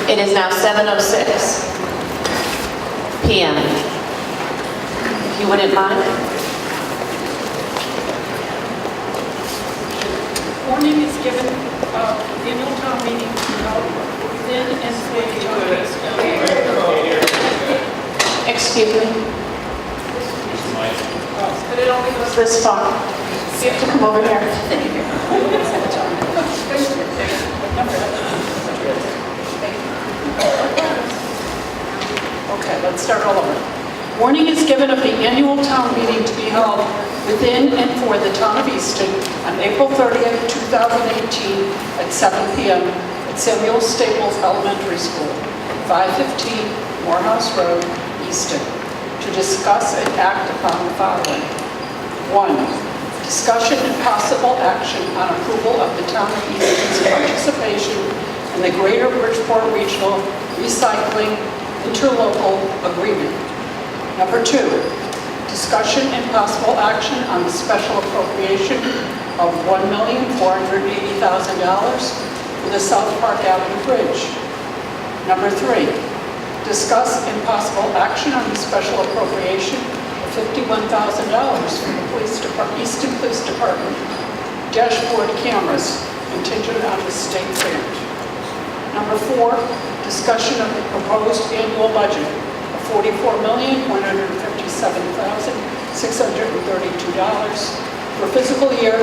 It is now 7:06 p.m. If you wouldn't mind. Warning is given of the annual town meeting to be held within and for the town of Easton. Excuse me. But it only goes This far. You have to come over here. Okay, let's start all over. Warning is given of the annual town meeting to be held within and for the town of Easton on April 30th, 2018 at 7 p.m. at Samuel Staples Elementary School, 515 Morehouse Road, Easton, to discuss and act upon the following. 1. Discussion and possible action on approval of the town of Easton's participation in the Greater Bridgeport Regional Recycling Interlocal Agreement. Number 2, discussion and possible action on the special appropriation of $1,480,000 for the South Park Avenue Bridge. Number 3, discuss and possible action on the special appropriation of $51,000 for the Easton Police Department dashboard cameras contingent on the state grant. Number 4, discussion of the proposed annual budget of $44,157,632 for fiscal year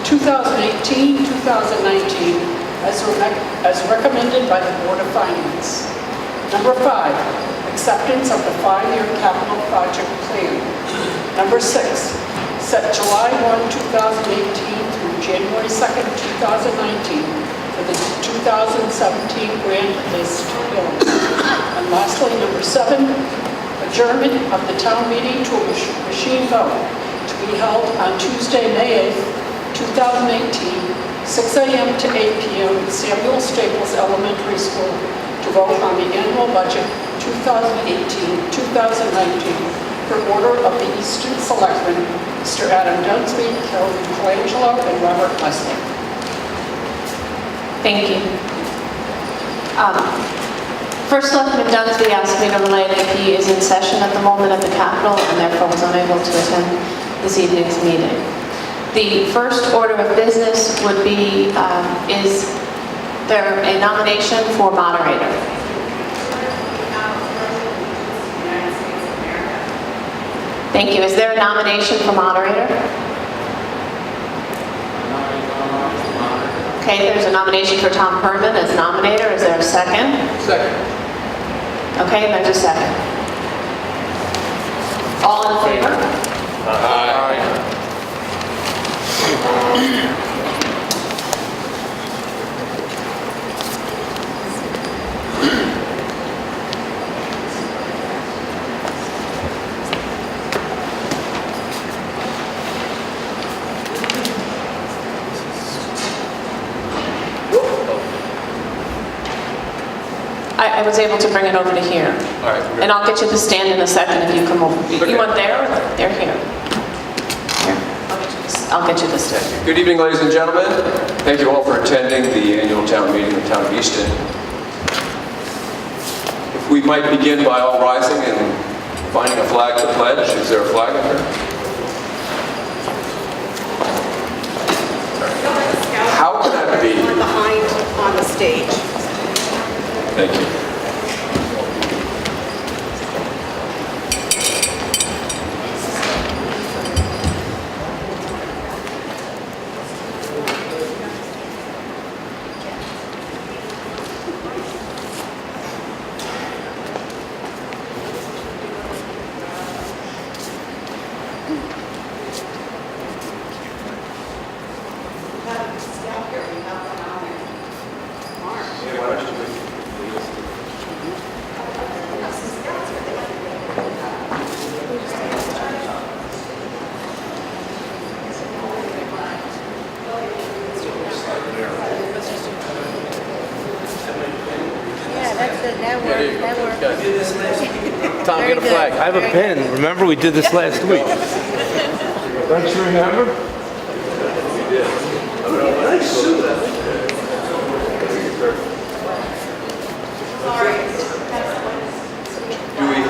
2018-2019 as recommended by the Board of Finance. Number 5, acceptance of the 5-year capital project plan. Number 6, set July 1, 2018 through January 2nd, 2019 for the 2017 grand list bills. And lastly, number 7, adjournment of the town meeting to a machine vote to be held on Tuesday, May 8th, 2018, 6 a.m. to 8 p.m. at Samuel Staples Elementary School to vote on the annual budget 2018-2019 per order of the Easton Selectmen, Mr. Adam Dunsby, Carolyn Colangelo, and Robert Leslie. Thank you. First Selectman Dunsby asked me to relay that he is in session at the moment at the Capitol and therefore was unable to attend this evening's meeting. The first order of business would be, is there a nomination for moderator? Thank you. Is there a nomination for moderator? Okay, there's a nomination for Tom Herman as nominator. Is there a second? Second. Okay, there's a second. All in favor? Aye. I was able to bring it over to here. All right. And I'll get you the stand in a second if you come over. You want there or there? Here. Here. I'll get you the stand. Good evening, ladies and gentlemen. Thank you all for attending the annual town meeting in the town of Easton. If we might begin by all rising and finding a flag to pledge. Is there a flag up there? How can that be? Behind on the stage. Thank you. That worked. Tom, Very get a good. flag. I have a Very pen. Remember, we did this last week. Don't you remember?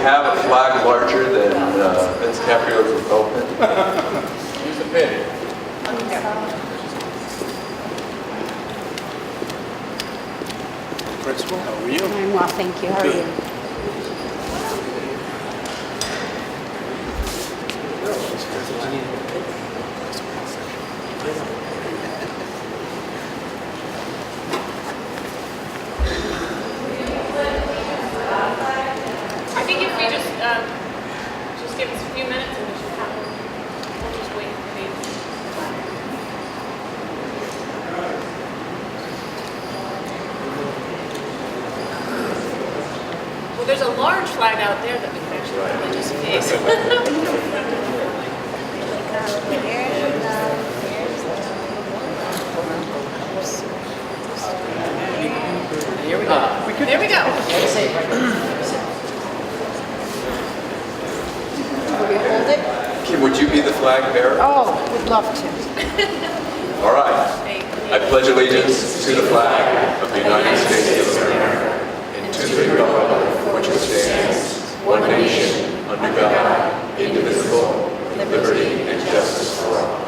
have a flag larger than Vince Caprio's development? Use the pin. Principal, how are you? I'm well, thank you. How are you? I think if we just give us a few minutes and we should have them, we'll just wait for these. Well, there's a large flag out there that we can actually put in just in case. Here we go. There we go. Will we hold it? Kim, would you be the flag bearer? Oh, we'd love to. All right. I pledge allegiance to the flag of the United States of America and to the republic for which it stands, one nation, under God, indivisible, with liberty and justice for all.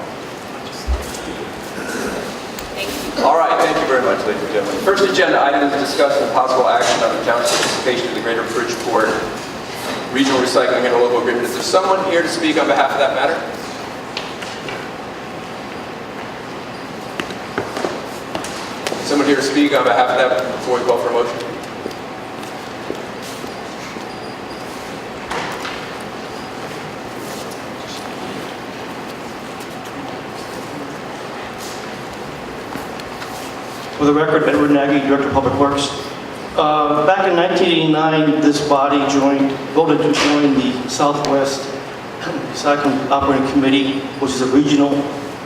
All right, thank you very much, ladies and gentlemen. First agenda item is to discuss the possible action on the town's participation in the Greater Bridgeport Regional Recycling Interlocal Agreement. Is there someone here to speak on behalf of that matter? Someone here to speak on behalf of that before we call for a motion? For the record, Edward Nagy, Director of Public Works. Back in 1989, this body voted to join the Southwest Recycling Operating Committee, which is a regional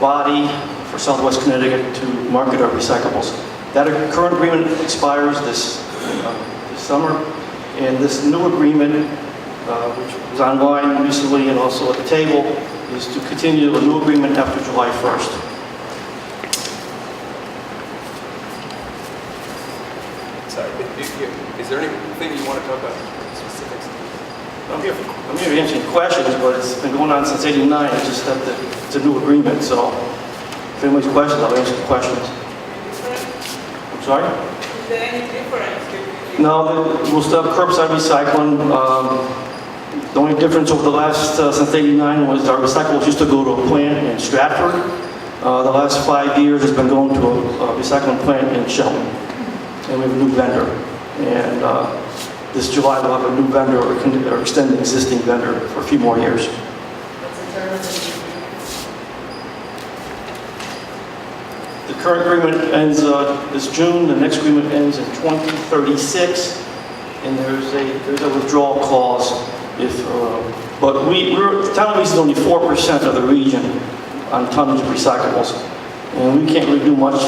body for Southwest Connecticut to market our recyclables. That current agreement expires this summer, and this new agreement, which was online recently and also at the table, is to continue a new agreement after July 1st. Sorry, is there anything you want to talk about? Specifics? I'm here to answer any questions, but it's been going on since '89. It's just that it's a new agreement, so if anybody's questions, I'll answer the questions. I'm sorry? Is there any difference between? No, we'll still have curbside recycling. The only difference over the last, since '89, was our recyclables used to go to a plant in Stratford. The last 5 years has been going to a recycling plant in Shelton. And we have a new vendor. And this July we'll have a new vendor or extend the existing vendor for a few more years. The current agreement ends this June. The next agreement ends in 2036, and there's a withdrawal clause if. But the town of Easton is only 4% of the region on tonnage of recyclables, and we can't really do much,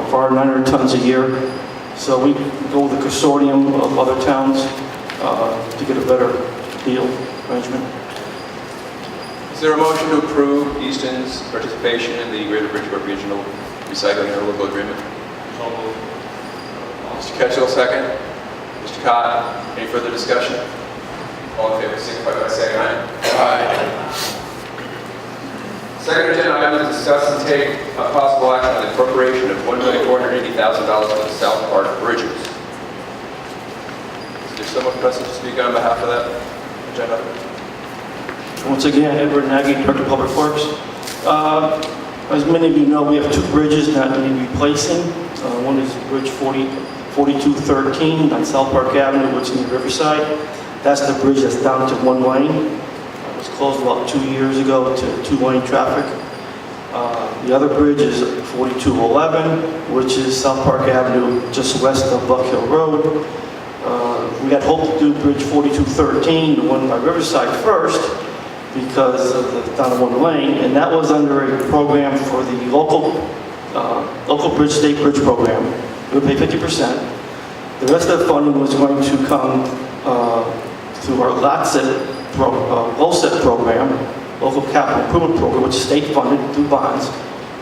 for our 900 tons a year. So we go with a consortium of other towns to get a better deal arrangement. Is there a motion to approve Easton's participation in the Greater Bridgeport Regional Recycling Interlocal Agreement? Mr. Ketchel, second. Mr. Cott, any further discussion? All in favor, signify by saying aye. Aye. Second agenda item is to discuss and take a possible action on the appropriation of $1,480,000 for the South Park bridges. Is there someone present to speak on behalf of that agenda item? Once again, Edward Nagy, Director of Public Works. As many of you know, we have two bridges that need replacing. One is Bridge 4213 on South Park Avenue, which is in Riverside. That's the bridge that's down to one lane. It was closed about 2 years ago to two-lane traffic. The other bridge is 4211, which is South Park Avenue, just west of Buck Hill Road. We had hoped to do Bridge 4213, the one by Riverside first, because of the down to one lane, and that was under a program for the local bridge, state bridge program. We would pay 50%. The rest of the funding was going to come through our LoSEP program, local capital improvement program, which is state funded through bonds,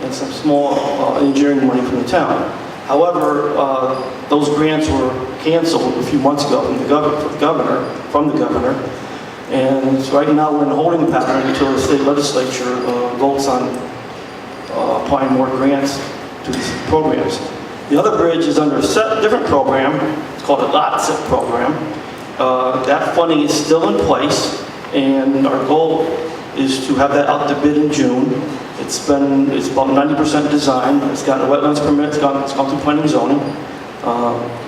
and some small engineering money from the town. However, those grants were canceled a few months ago from the governor. And so right now we're in a holding pattern until the state legislature votes on applying more grants to these programs. The other bridge is under a different program. It's called a LOTSIP program. That funding is still in place, and our goal is to have that out to bid in June. It's about 90% design. It's gotten a wetlands permit. It's gone through planning and zoning.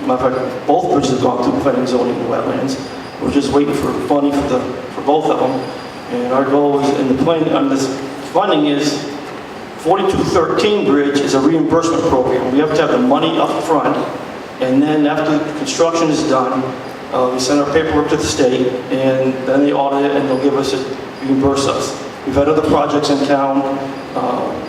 Matter of fact, both bridges have gone through planning and zoning and wetlands. We're just waiting for funding for both of them. And our goal is in the plan on this funding is 4213 bridge is a reimbursement program. We have to have the money up front, and then after the construction is done, we send our paperwork to the state, and then they audit it and they'll give us reimburse us. We've had other projects in town,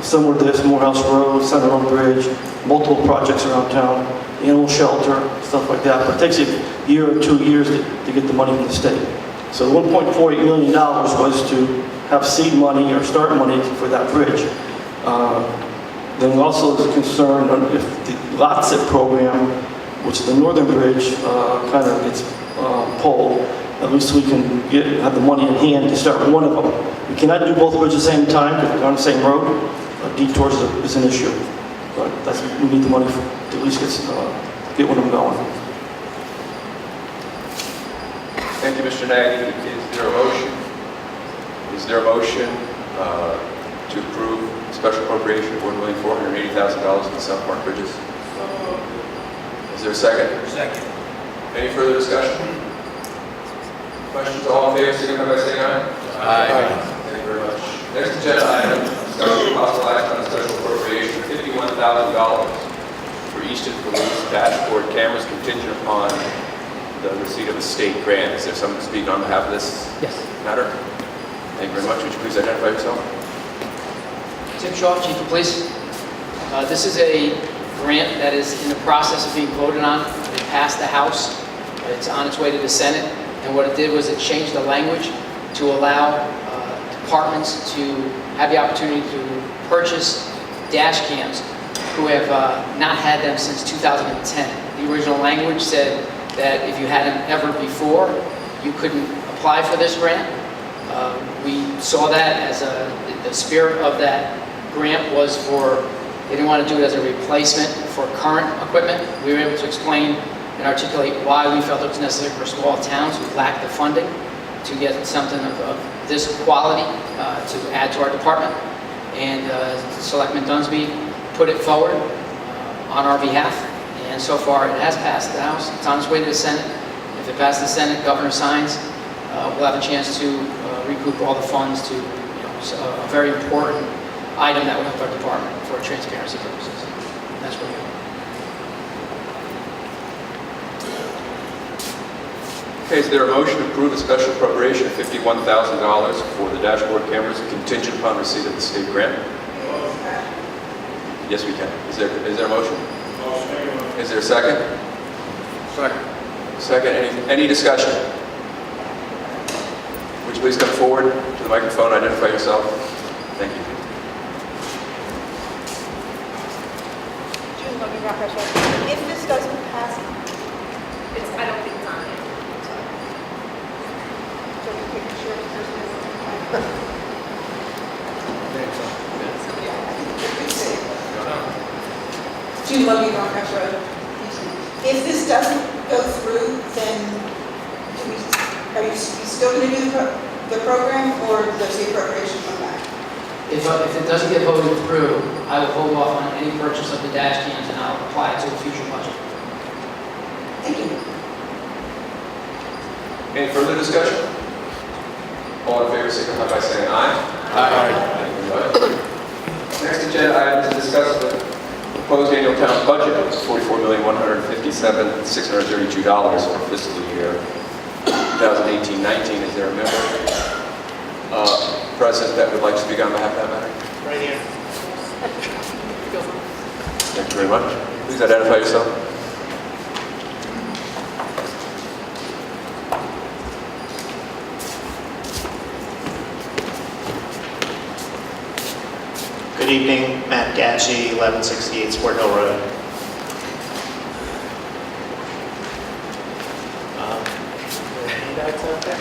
similar to this, Morehouse Road, Center Road Bridge, multiple projects around town, animal shelter, stuff like that. But it takes a year or 2 years to get the money from the state. So the $1.48 million was to have seed money or start money for that bridge. Then also there's a concern on if the LOTSIP program, which is the northern bridge, kind of gets pulled, at least we can have the money in hand to start one of them. We cannot do both bridges at the same time because they're on the same road. Detours is an issue, but we need the money to at least get one of them going. Thank you, Mr. Nagy. Is there a motion? Is there a motion to approve special appropriation of $1,480,000 in the South Park bridges? Is there a second? Second. Any further discussion? Questions? All in favor, signify by saying aye. Aye. Thank you very much. Next agenda item, discussion of possible action on a special appropriation of $51,000 for Easton Police dashboard cameras contingent upon the receipt of a state grant. Is there someone to speak on behalf of this matter? Thank you very much. Would you please identify yourself? Tim Shaw, Chief of Police. This is a grant that is in the process of being voted on. It passed the House. It's on its way to the Senate. And what it did was it changed the language to allow departments to have the opportunity to purchase dash cams who have not had them since 2010. The original language said that if you had them ever before, you couldn't apply for this grant. We saw that as the spirit of that grant was they didn't want to do it as a replacement for current equipment. We were able to explain and articulate why we felt it was necessary for small towns who lacked the funding to get something of this quality to add to our department. And Selectman Dunsby put it forward on our behalf. And so far it has passed the House. It's on its way to the Senate. If it passes the Senate, Governor signs, we'll have a chance to recoup all the funds to a very important item that will help our department for transparency purposes. And that's where we are. Okay, is there a motion to approve a special appropriation of $51,000 for the dashboard cameras contingent upon receipt of the state grant? Yes, we can. Is there a motion? Is there a second? Second. Second. Any discussion? Would you please come forward to the microphone, identify yourself? Thank you. If this doesn't pass, I don't think it's on there. so we can sure June Logan, Rockhouse Road. If this doesn't go through, then are you still going to do the program, or does the appropriation come back? If it doesn't get voted through, I will hold off on any purchase of the dash cams and I'll apply it to a future budget. Thank you. Any further discussion? All in favor, signify by saying aye. Aye. Thank you very much. Next agenda item is to discuss the proposed annual town budget of $44,157,632 for fiscal year 2018-19. Is there a member present that would like to speak on behalf of that matter? Right here. Thank you very much. Please identify yourself. Good evening, Matt Gaggi, 1168 Sport Hill Road. impacts out there?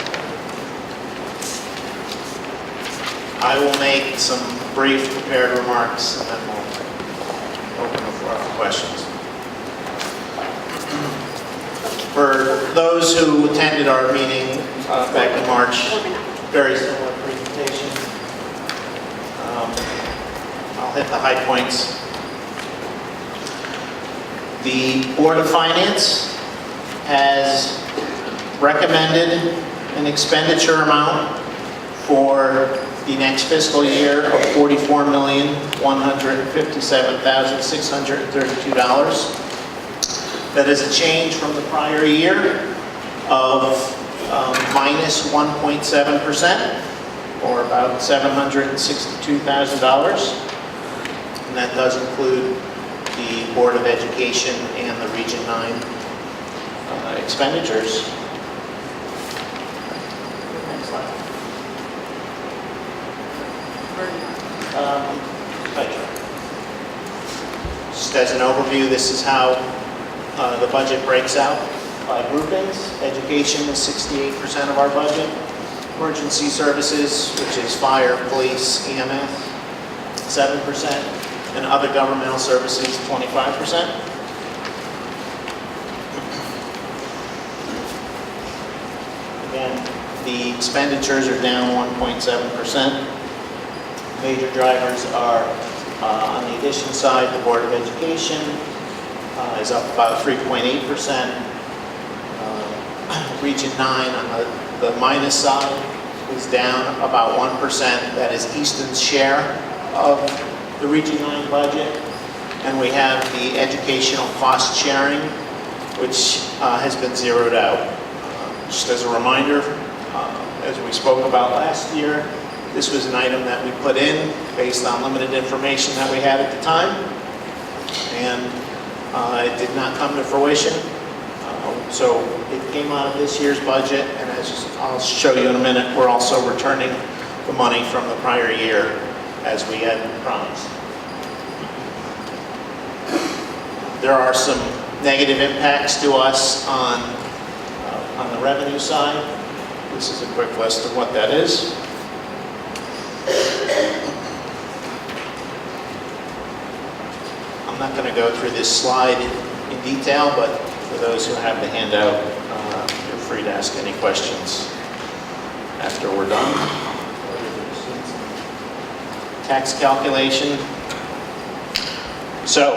I will make some brief prepared remarks and then we'll open the floor for questions. For those who attended our meeting back in March, very similar presentation. I'll hit the high points. The Board of Finance has recommended an expenditure amount for the next fiscal year of $44,157,632. That is a change from the prior year of minus 1.7%, or about $762,000. And that does include the Board of Education and the Region 9 expenditures. Next slide. Just as an overview, this is how the budget breaks out by groupings. Education is 68% of our budget. Emergency services, which is fire, police, EMS, 7%. And other governmental services, 25%. Again, the expenditures are down 1.7%. Major drivers are on the addition side, the Board of Education is up about 3.8%. Region 9 on the minus side is down about 1%. That is Easton's share of the Region 9 budget. And we have the educational cost sharing, which has been zeroed out. Just as a reminder, as we spoke about last year, this was an item that we put in based on limited information that we had at the time. And it did not come to fruition. So it came out of this year's budget, and as I'll show you in a minute, we're also returning the money from the prior year as we had promised. There are some negative impacts to us on the revenue side. This is a quick list of what that is. I'm not going to go through this slide in detail, but for those who have the handout, feel free to ask any questions after we're done. Tax calculation. So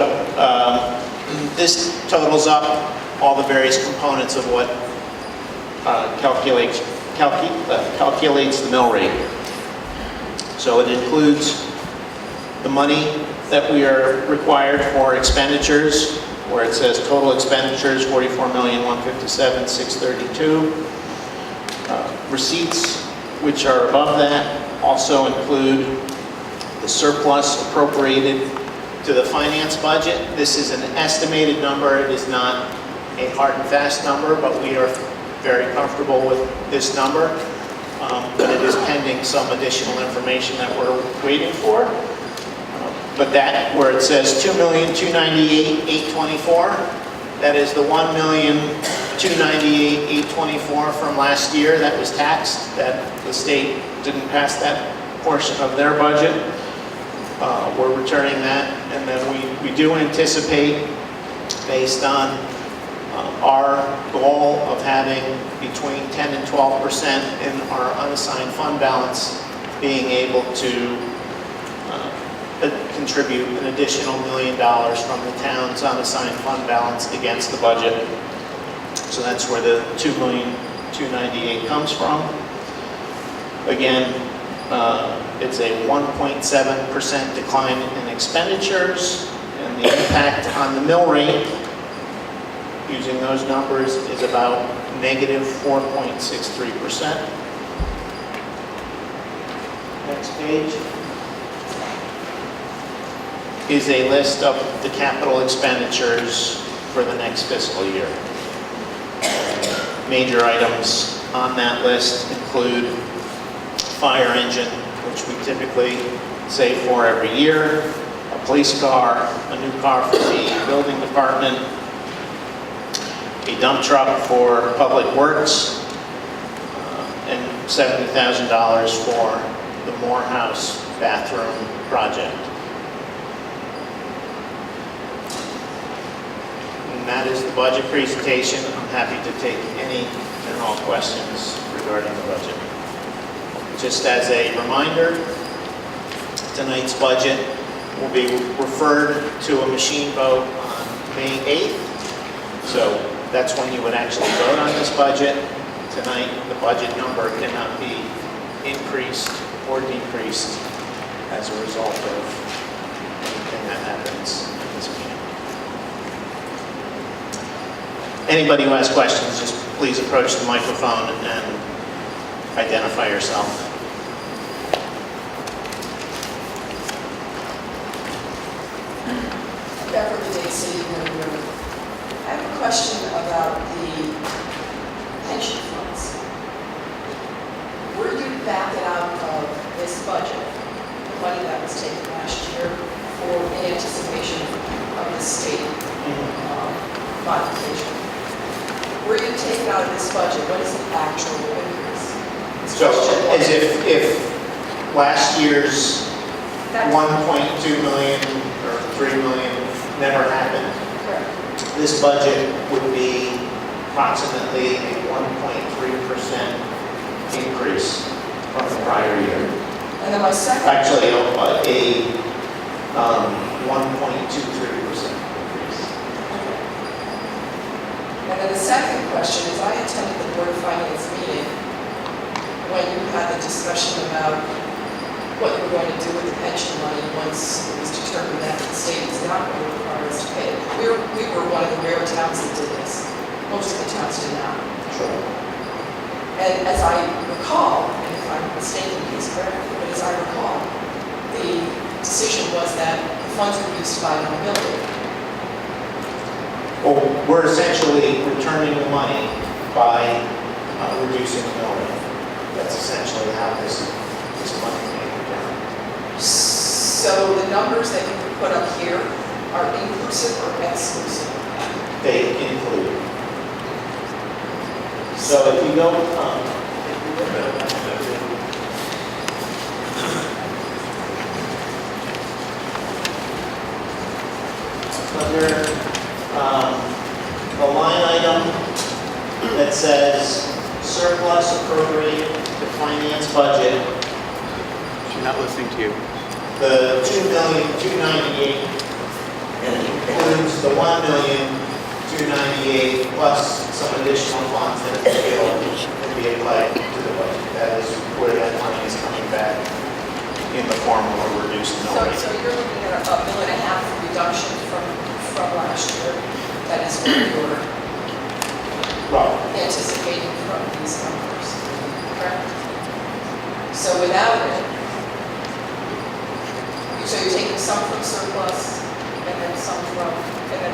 this totals up all the various components of what calculates the mill rate. So it includes the money that we are required for expenditures, where it says total expenditures $44,157,632. Receipts, which are above that, also include the surplus appropriated to the finance budget. This is an estimated number. It is not a hard and fast number, but we are very comfortable with this number. But it is pending some additional information that we're waiting for. But that, where it says $2,298,824, that is the $1,298,824 from last year that was taxed, that the state didn't pass that portion of their budget. We're returning that, and then we do anticipate, based on our goal of having between 10 and 12% in our unassigned fund balance, being able to contribute an additional $1 million from the town's unassigned fund balance against the budget. So that's where the $2,298,000 comes from. Again, it's a 1.7% decline in expenditures, and the impact on the mill rate, using those numbers, is about negative 4.63%. Next page is a list of the capital expenditures for the next fiscal year. Major items on that list include fire engine, which we typically save for every year, a police car, a new car for the building department, a dump truck for public works, $70,000 for the Morehouse bathroom project. And that is the budget presentation. I'm happy to take any and all questions regarding the budget. Just as a reminder, tonight's budget will be referred to a machine vote on May 8th. So that's when you would actually vote on this budget. Tonight, the budget number cannot be increased or decreased as a result of anything that happens in this meeting. Anybody who has questions, just please approach the microphone and identify yourself. Beverly Day City, New York. I have a question about the pension funds. Were you back it out of this budget, the money that was taken last year, for in anticipation of the state modification? Were you taken out of this budget? What is the actual increase? So as if last year's That's 1.2 million or 3 million never happened, correct. this budget would be approximately a 1.3% increase from the prior year. And then my second, Actually, a 1.23% increase. and then the second question is, I attended the Board of Finance meeting when you had the discussion about what you were going to do with the pension money once it was determined that the state is not going to require us to pay it. We were one of the rare towns that did this. Most of the towns did not. Sure. And as I recall, and if I'm mistaken, please correct me, but as I recall, the decision was that the funds were used to buy a building. Well, we're essentially returning the money by reducing the mill rate. That's essentially how this money is made return. So the numbers that you put up here are inclusive or exclusive? They include. So if you go, under a line item that says surplus appropriated to finance budget, She's not listening to you. the $2,298,000 includes the $1,298,000 plus some additional funds that can be applied to the budget. That is where that money is coming back in the form of a reduced mill rate. So you're looking at $1.5 million reduction from last year. That is what you're Well, anticipating from these numbers, correct? So without it, so you're taking some from surplus and then some from, and then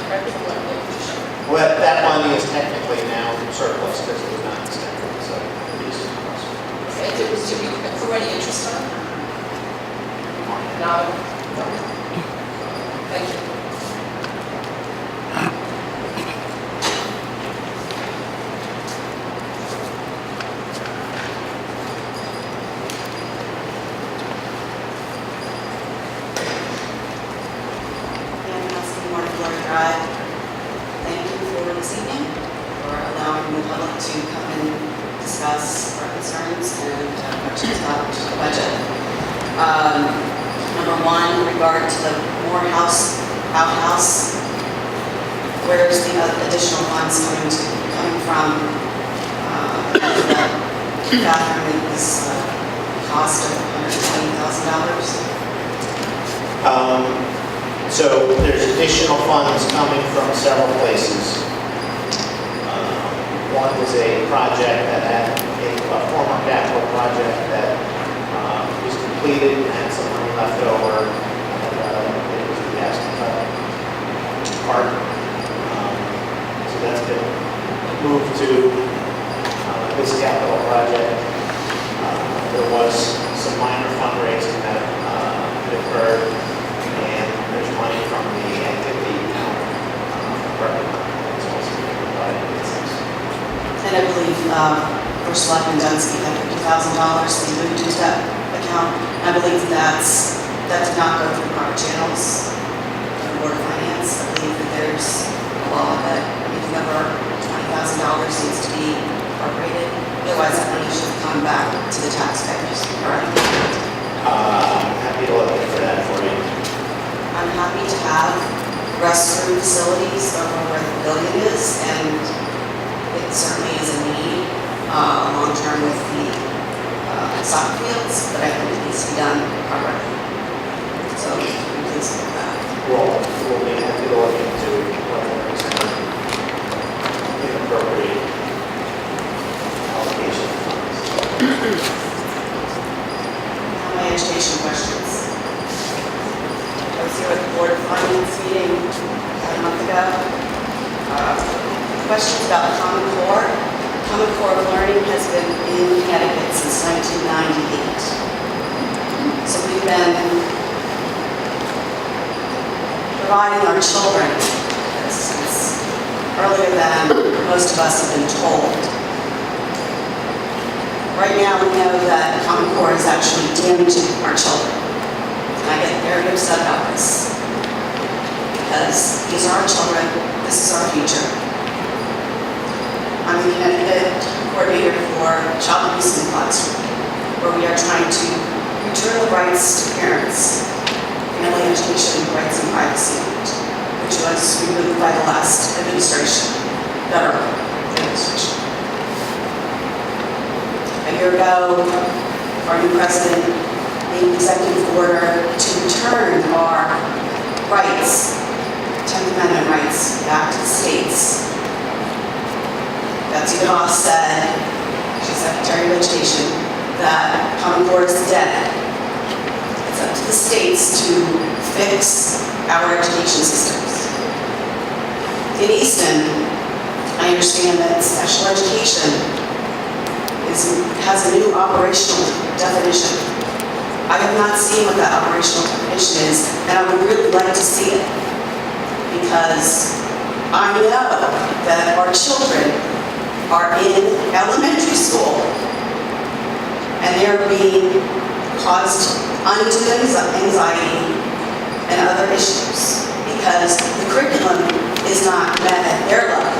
correct from what you just well, that money is technically now surplus because it was not expended, so it is surplus. and it was to be accrue any interest on it? No. Thank you. Thank you for this evening, for allowing the public to come and discuss our concerns and questions about the budget. Number one, in regard to the Morehouse outhouse, where's the additional funds coming from? The bathroom is cost of $120,000. So there's additional funds coming from several places. One was a project that had a former capital project that was completed and had some money left over. It was the Easton part. So that's been moved to this capital project. There was some minor fundraising that occurred. There's money from the activity account that's also being provided. And I believe for Selectman Dunsky, that $50,000 they moved into that account. I believe that did not go through proper channels of the Board of Finance. I believe that there's a law that anything over $20,000 needs to be appropriated. Otherwise, that money should come back to the taxpayers, correct? I'm happy to look into that for you. I'm happy to have restroom facilities over where the building is, and it certainly is a need long-term with the soccer fields, but I think it needs to be done properly. So, please look at that. We'll be happy to look into whether it's an inappropriate allocation of funds. My education questions. I was here at the Board of Finance meeting about a month ago. Questions about Common Core. Common Core of Learning has been in Connecticut since 1998. So we've been providing our children this since earlier than most of us have been told. Right now, we know that Common Core is actually damaging our children. And I get very upset about this. Because these are our children, this is our future. I'm the Connecticut coordinator for child abuse in the classroom, where we are trying to return the rights to parents, family education rights and privacy, which was removed by the last administration, federal administration. A year ago, our new president made an executive order to return our rights, 10th Amendment rights, back to the states. Betsy DeVos said, she's Secretary of Education, that Common Core is dead. It's up to the states to fix our education systems. In Easton, I understand that special education has a new operational definition. I have not seen what that operational definition is, and I would really like to see it, because I know that our children are in elementary school, and they're being caused undue anxiety and other issues, because the curriculum is not met at their level.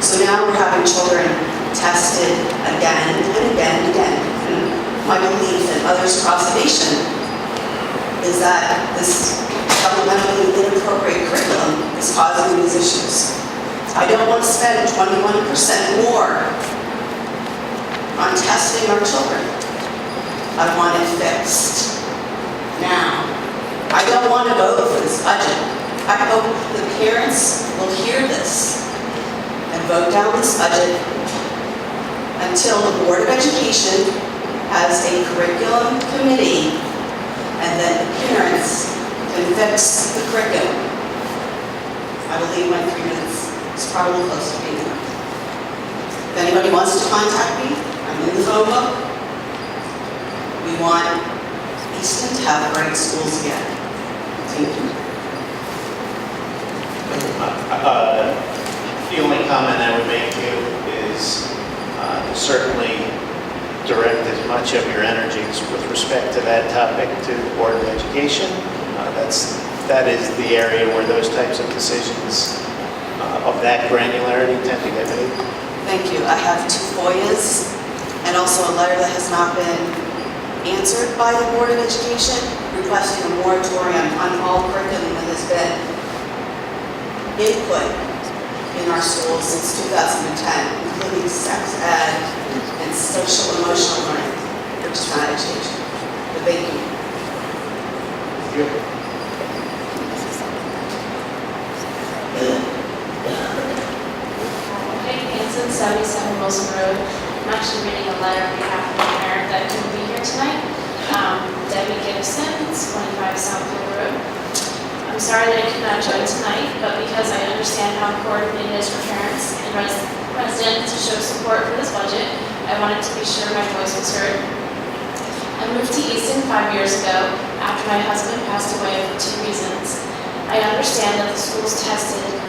So now we're having children tested again and again and again. And my belief and others across the nation is that this developmentally inappropriate curriculum is causing these issues. I don't want to spend 21% more on testing our children. I want it fixed now. I don't want to vote for this budget. I hope the parents will hear this and vote down this budget until the Board of Education has a curriculum committee and then the parents can fix the curriculum. I believe my 3 minutes is probably close to being enough. If anybody wants to contact me, I'm in the phone book. We want Easton to have great schools again. Thank you. The only comment I would make to you is to certainly direct as much of your energies with respect to that topic to the Board of Education. That is the area where those types of decisions of that granularity tend to get made. Thank you. I have 2 FOIAs and also a letter that has not been answered by the Board of Education requesting a moratorium on all curriculum that has been input in our schools since 2010, including sex ed and social emotional learning, which is not education. But thank you. Peggy Hansen, 77 Wilson Road. I'm actually reading a letter on behalf of a parent that couldn't be here tonight. Debbie Gibson, 25 South Hill Road. I'm sorry that I could not join tonight, but because I understand how important it is for parents and residents to show support for this budget, I wanted to be sure my voice was heard. I moved to Easton 5 years ago after my husband passed away for 2 reasons. I understand that the schools tested